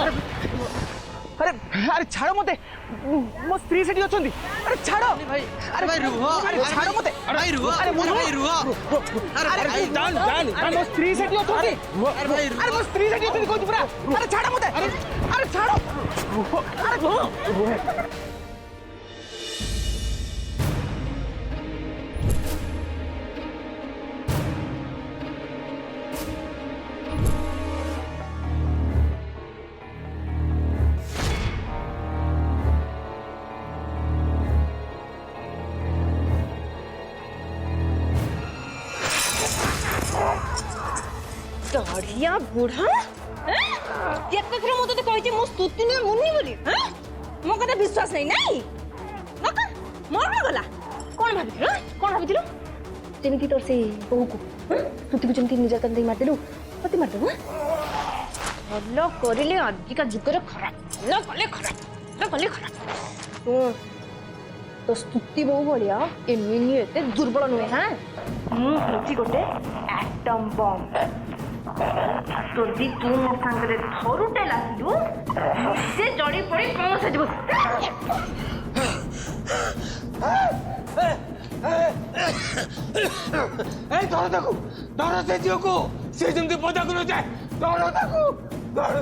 अरे अरे छाड़ मते मो स्त्री सेठी अछंती अरे छाड़ भाई अरे भाई रुको अरे छाड़ मते भाई रुको अरे भाई रुको अरे भाई जान अरे मो स्त्री सेठी अछंती अरे भाई अरे मो स्त्री सेठी अछंती कहू पुरा अरे छाड़ मते अरे छाड़ अरे दाढ़िया बूढ़ा केते थरे मते कहै मो स्तुति न मुन्नी बोली मो कथा विश्वास नहीं नहीं नका मर गला कोन भाबिथिलो जेमिति तोर से बहु को स्तुति को जेमिति निर्यातन दे मारदेलु पति मारदेबु हल्लो करिले आजिका जुगरे खराब हल्लो कले खराब तो स्तुति बहु बलिया ए मिनी एते दुर्बल नुहे हां होची गोटे एटम बम যদি তুই ମୋ ସାଙ୍ଗରେ ଥରୁଟେ ଲାଗିଲୁ ସେ ଜଡ଼ି ପଡ଼ି କଣ ସଜିବ ए धर से झील को से जमती पदा को न जाए धर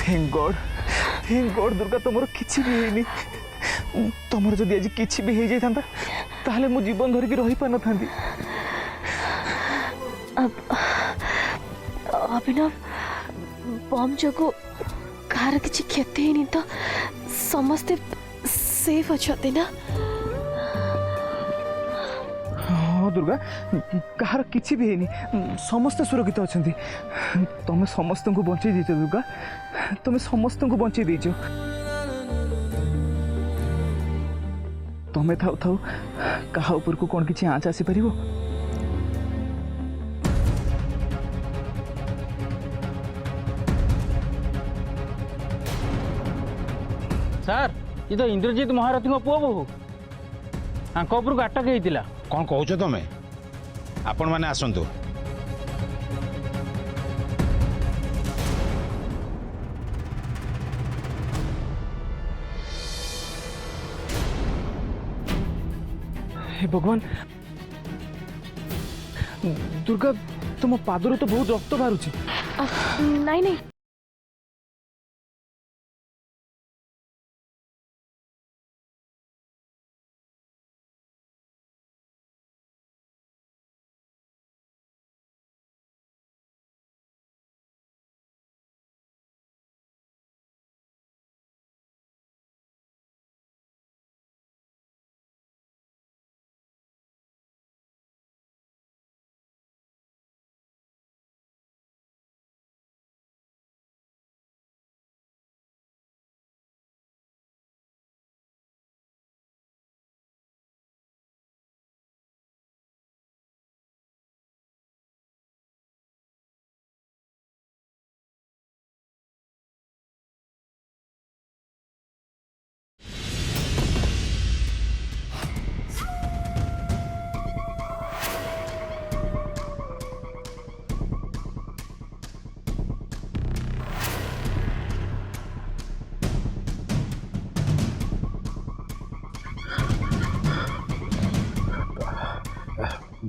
थैंक गॉड दुर्गा तुमर किछि भी हेनी तुमर जदि आज किछि भी हे जाई थांता ताहले मु जीवन धरि के रही पान थांती अभिनव बम जगो कार किछि क्षति हेनी तो समस्ते सेफ अछते ना हाँ दुर्गा कहार किछि भी हेनी समस्त सुरक्षित अछंती तुम समस्त को बंचे दीच दुर्गा तुम समस्त को बंचे दीच तुम्हें थाउ थाउ कहा ऊपर को कौन किछि आँच आसी परिबो सर ये तो इंद्रजीत महारथी पुओ बोहू उपरକୁ ଆଟାକ୍ ହେଇଥିଲା। कौन कौच तुम आपण मैंने आसतु हे भगवान दुर्गा तुम पादरू तो बहुत रक्त बाहरुची। नहीं नहीं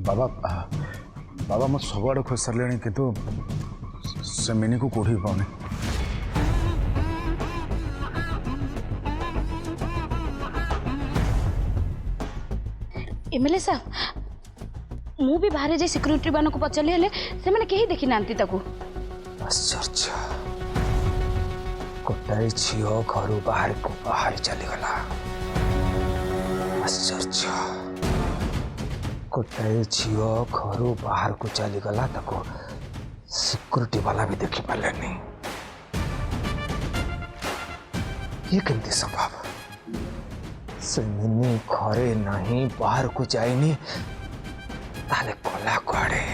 बाबा बाबा मो सब आड़ खोज सारे कितु से मिनी को कौटी पाऊनी। एमएलए साहब मु भी बाहर जाए सिक्यूरीटी मान को पचारि हेले से माने केही देखि नांती ताकू। आश्चर्य गोटाए झील घर बाहर को बाहर चलीगला। आश्चर्य गोटाए झील घर बाहर को चलीगला ताको सिक्यूरीटी वाला भी देखी पार्लेनी। ये केमती संभव? से मिनी घरे नहीं बाहर को जाइनी ताले कला कुआड़े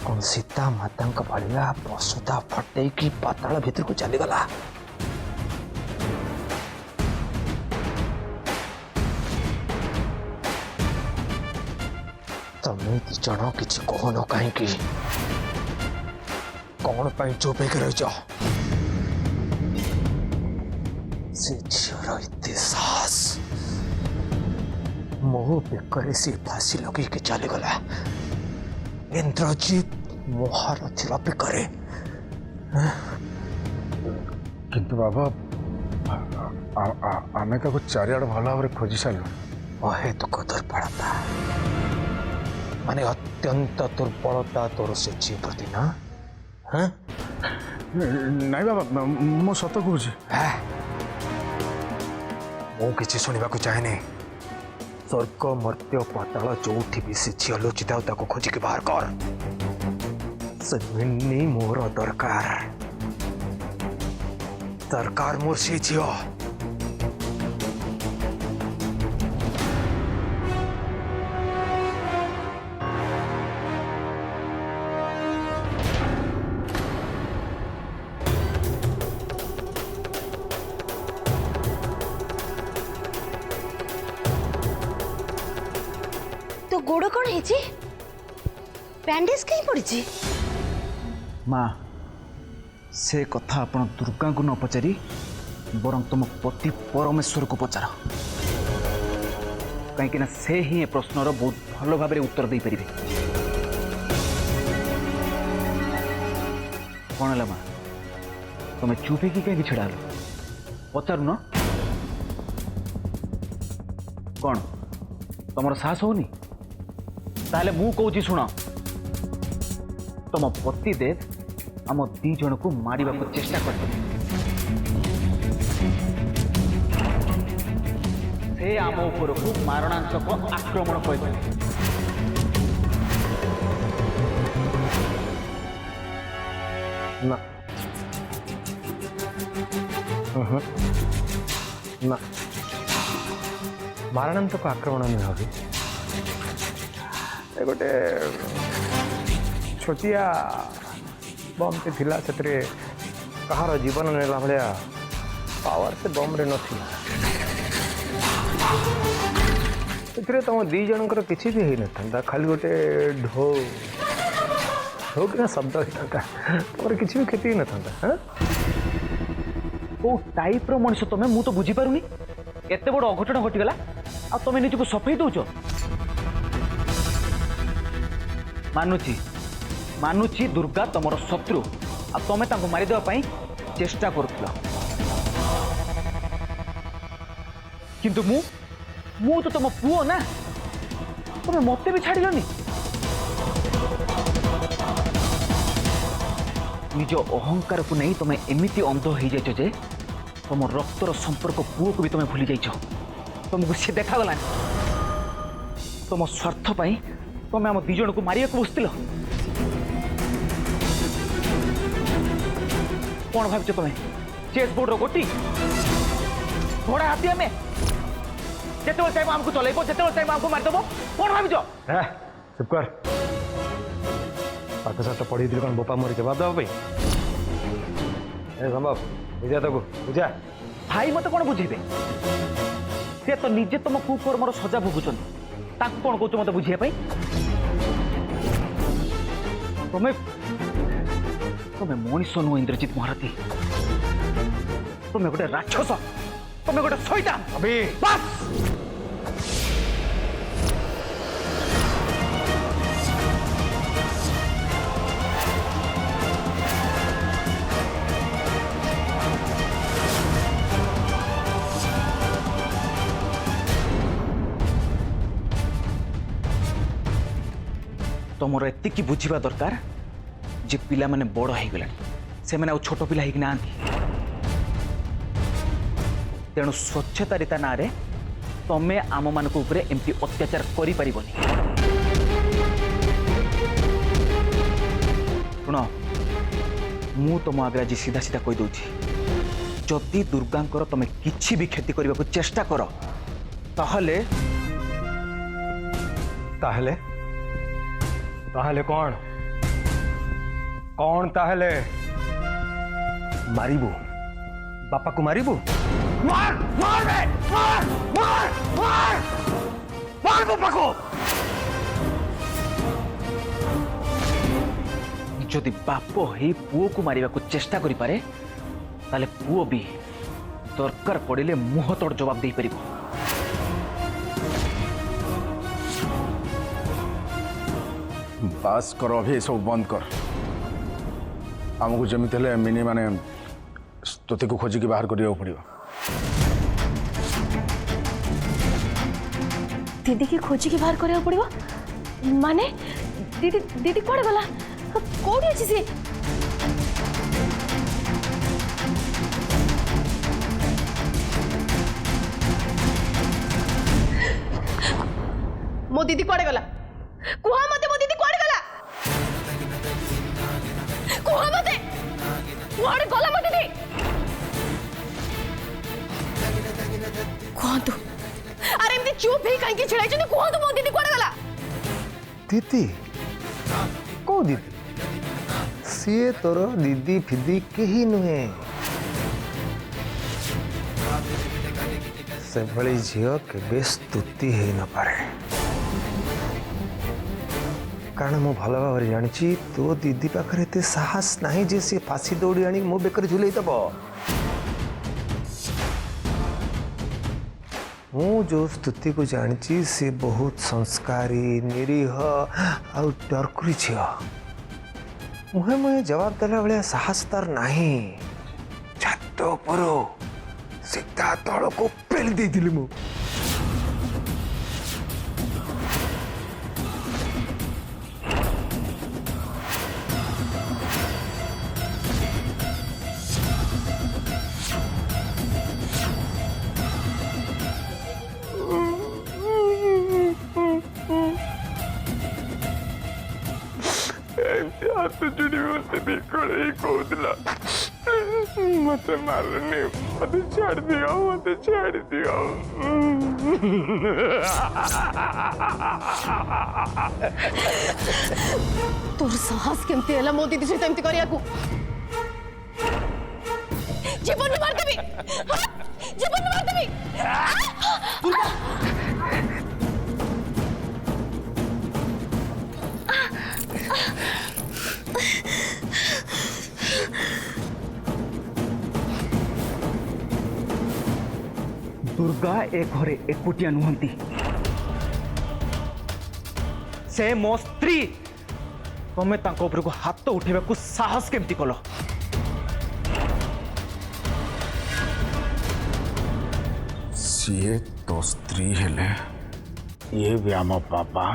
कौन सीता माता भाया पशुता फटे की पाताल भीतर को चलीगला। तमें दी जन किसी कहन कहीं कौन पाई चुप होकर रही से झीर एत साहस मो बेकर से फांसी लगे चलीगला। इंद्रजीत महारथी बेकर किंतु बाबा आमे ताको चारिआड भल भाव खोजी सारू। अहे दुख दुर्बलता माने अत्यंत दुर्बलता तोर से झी प्रति ना। हाँ नहीं बाबा मो सत कहूँ मु किसी शुणा चाहे स्वर्ग मर्त्य पाताल जो भी से झील लुचिता खोजिक बाहर कर। से मिनी मोर दरकार दरकार मोर से झील। तो गोड़ कौन है बैंडेज कहीं पड़ी? माँ से कथा आपण दुर्गा को न पचारि बरं तुम पति परमेश्वर को पचार कहीं से ही प्रश्नर बहुत भल भाव उत्तर दे पारे। कौन है माँ तुम चुप कि कहीं छिड़ा पचारू न कौन तुम साहस होनी ताले मु कहूँ शुण तुम पति देव आम दी जन को मारिबा को चेष्टा करते से आम उपर को मारणांतक आक्रमण करते। ना ना मारणांतक आक्रमण नुह भी गोटे छोटिया बमटे थिला से कहार जीवन नेला भाया पावर से बम रे नथिला एथिरे तुम दी जनकर किसी भी होई नथंदा खाली गोटे ढो ढो कि शब्द होता तुम किसी भी क्षति न था हाँ ओ टाइप रो मनुष्य तमे मु तो बुझी पारुनी एते बड़ अघटन घटिगला आ तमे निजको सफेई दउचो मानुची दुर्गा तमर शत्रु आ तमे तांको मारी देवा पई चेष्टा करथला किंतु मु तो तुम पुओ ना तुम मते भी छाड़िलनी निज अहंकार को नहीं तुम एमती अंध हो जाइछ जे तुम रक्तर संपर्क पुओ को भी तुम भूली जाइछ तुमको सी देखागला तुम स्वार्थ पाई तुम आम दिज को मारिया को बसतिल कौन भाव तुम चेस बोर्ड रो गोटी घोड़ा हाथी आम जिते टाइम आमको चलैब जिते टाइम आमको मारिदेव कौन भाव चुप कर पाठ साठ पढ़ी कौन बोपा मोरी जवाब देवा संभव बुझा तक बुझा भाई मत कौन बुझेबे से तो निजे तुम कुकर्मर सजा भोगुचन ताकू कौन कहूँ मत बुझे तुम्हें तुम्हें मनीष नुह इंद्रजित महारथी तुम्हें गोटे राक्षस तुम्हें गोटे शैतान अभी बस तुमर एतिकी बुझा दरकार जे पिला माने बड़ हो गला से माने छोट पिला ही ना तेणु स्वच्छतारिता ना रे तमे आम मान उपरे एमती अत्याचार करि परिबनी सुनो मु तुम आगे आज सीधा सीधा कही दूची जदि दुर्गांकर तमे किछि भी क्षति करने को चेष्टा कर ताहले ताहले ताहले कौन कौन ताहले मारिबू बापा को मारिबू मार मार रे मार मार मार मार बापा को जदि बाप ही पुओ को मारिबा को चेष्टा करि पारे ताले पुओ भी दरकार पड़िले मुह तोड़ जवाब दे परिबो बास कर अभी सब बंद कर आमको जमी मिनी माने तोते को खोजिकी बाहर करिया पड़ियो दीदी की खोजी की बाहर करिया पड़िबो माने दीदी दीदी कोड़े गला कोड़ी अछि से मो दीदी कोड़े गला कुहा मते मो दीदी कोड़े गला कुहा मते कोड़े गला मो दीदी कुहा तू अरे एमती चुप ही काहे की छिड़ाई छनी कुहा तू मो दीदी कोड़े गला दीदी को दीदी सी तोर दीदी फिदी कहीं नुहे से भली झील के स्तुति हो न पारे कारण मु भल भाव जानी तो दीदी पाखे एत साहस नहीं जे सी फांसी दौड़ी आनी मो बेकर झुलई दब मु जो स्तुति को जानी सी बहुत संस्कारी निरीह आउ डरकुरी झील मुहे मुहे जवाब देला भाया साहस तार नहीं छात उपर सीधा तल को पेल देइथिली मु हाथ जुड़ी मत बिल्कुल ही कौदला मत मारने मत छाड़ दियो तोर साहस केमती हला मो दीदी सहित एमती करिया को जीवन में मार देबी জীবন মারদেবি दुर्गा ए घरे एकुटिया नुहंती से मो स्त्री तुम्हें तांको ऊपर को हाथ उठेबा को साहस केमती कलो सीए तो स्त्री हेले ये भी आम बाबा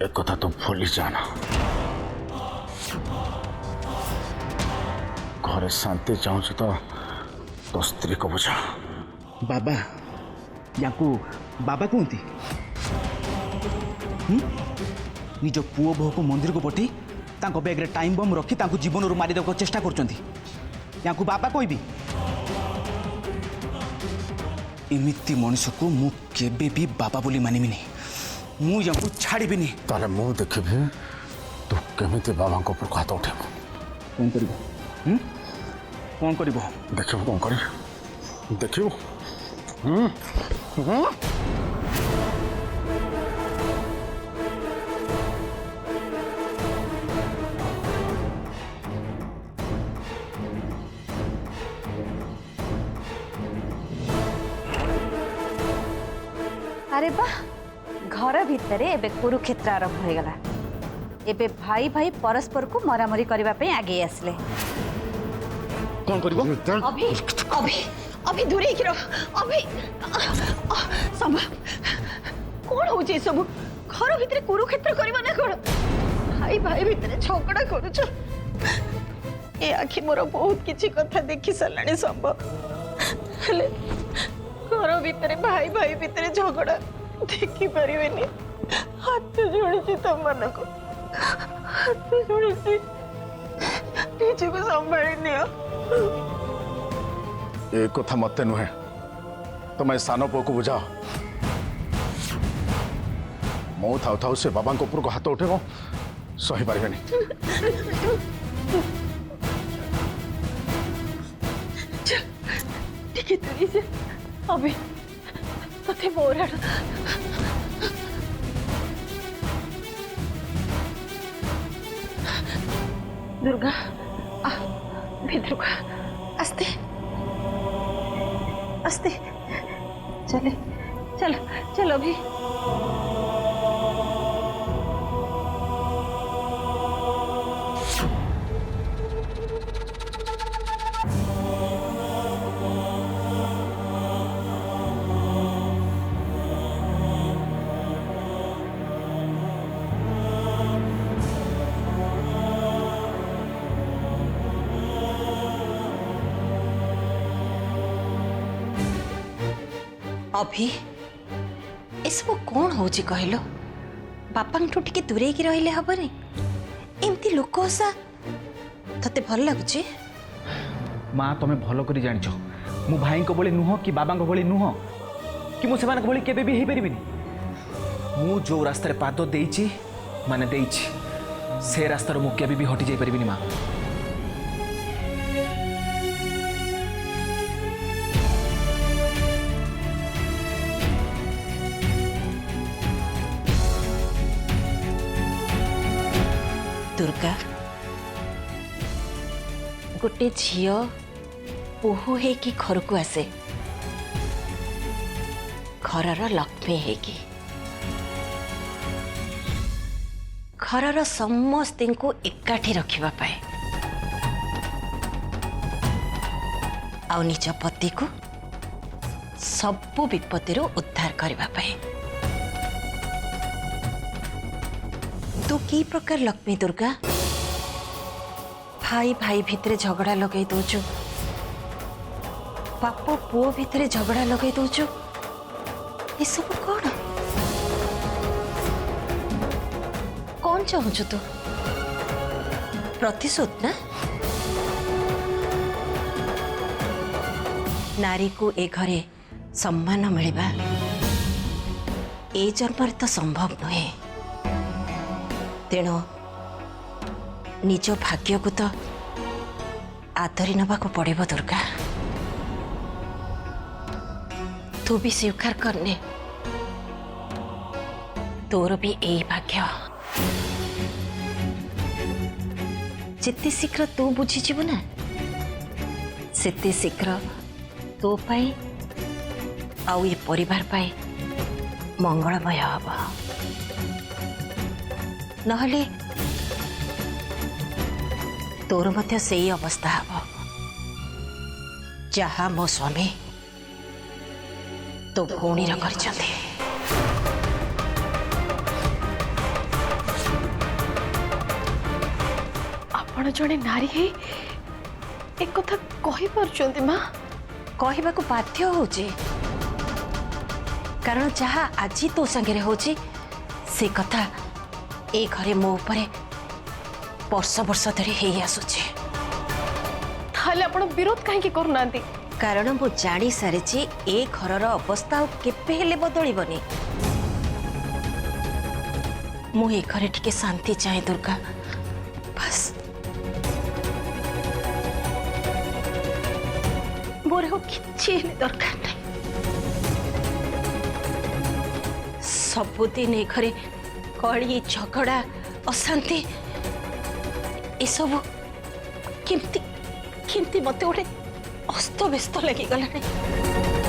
एक कथा तो भूली जाना घरे शांति चाहूँ तो स्त्री को बुझा बाबा याकू बाबा कहती निज पुओ बोह को मंदिर को पठी तांको बैग रे टाइम बम रखी तांको जीवन रू मारी देको चेष्टा करचंती याकू बाबा कहबी इमिति मनुष्य को मु केबे भी बाबा बोली मानिबी नहीं मु याकू छाड़ीबी नहीं ताले मु देखिबी तू केमिति बाबा को ऊपर हाथ उठेबो कौन करिबो कौन करिबो देखिबो कौन करी देखिबो अरे बा घर भितर एबे कुरुक्षेत्र आरंभ हो गला एबे भाई भाई परस्पर को मरामरी करबा पे आगे आसले कौन करिबो अभी अभी अभी दूरे की रह अभी संभव कौन हो जे सब घर भितर कुरुक्षेत्र करबा ना कोन भाई भाई भितर झगड़ा करूछ ए आखि मोर बहुत किछि कथा देखि सलाणी संभव हेले घर भितर भाई भाई भितर झगड़ा देखि परिबेनी हाथ जोड़ी तुम मन को हाथ जोड़ी निज को संभाली नियो ए कथा मते नुहे तुम सान पु को बुझाओ मो थाउ थाउ से बाबा ऊपर को हाथ उठेब सही पारे टिके दूरी से अभी तथे मोर दुर्गा दुर्गा आस्ते आस्ते चले चल चल अभी अभी ए सब कौन हो कहल बापा टे दूरे की रहिले हबनी एमती लोक हसा तते भल लगुच माँ तुम्हें भल कर जान मु भाई को भली नुह कि बाबा भली नुह कि मु सेमान भली केबे भी हेई मु जो रास्ता पाद देइछि माने देइछि से रास्तार मु केबे भी हटि जाई परिबिनी माँ दुर्गा गोटे झील बोहू है कि घर को आसे घरर लक्ष्मी है कि घरर समस्त को एकाठी रखिबा पाए आ निज पति को सबु विपत्ति उद्धार करबा पाए तू की प्रकार लक्ष्मी दुर्गा भाई भाई भितरे झगड़ा लगे दौचु बाप पुओ भितरे झगड़ा लगे दौचु ये सब कौन कौन चाहूचु तू प्रतिशोध ना नारी को ए घरे सम्मान मिलवा ए जन्म तो संभव नुहे तेणु निज भाग्य को तो आदरी नवा को पड़ेब दुर्गा तू भी स्वीकार करने तोर भी यही भाग्य जिते शीघ्र तू बुझीजु ना सेते शीघ्र तो पाई आउ ये परिवार पाई मंगलमय हब नहले तोर मध्य सेई अवस्था हब जहा मो स्वामी तो भौणीर करछन्ते। आपण जड़े नारी है एक कथा कहि पारुचंती माँ कहवा को बाध्य होचे कारण जहा आज तो संगे होची से कथा ए घरे मो ऊपर वर्ष वर्ष धरी हे आसुचे ताले आपण विरोध काहे करूना कारण मु जानी सारी ए घरर अवस्था केबे हेले बदलिबनी मु ए घरे टिके शांति चाहे दुर्गा बस मोर हो किछि दरकार नहीं सबुदिन ए घरे कली झगड़ा अशांति ये सब केमती केमती मत गोटे अस्त व्यस्त लगी गला नहीं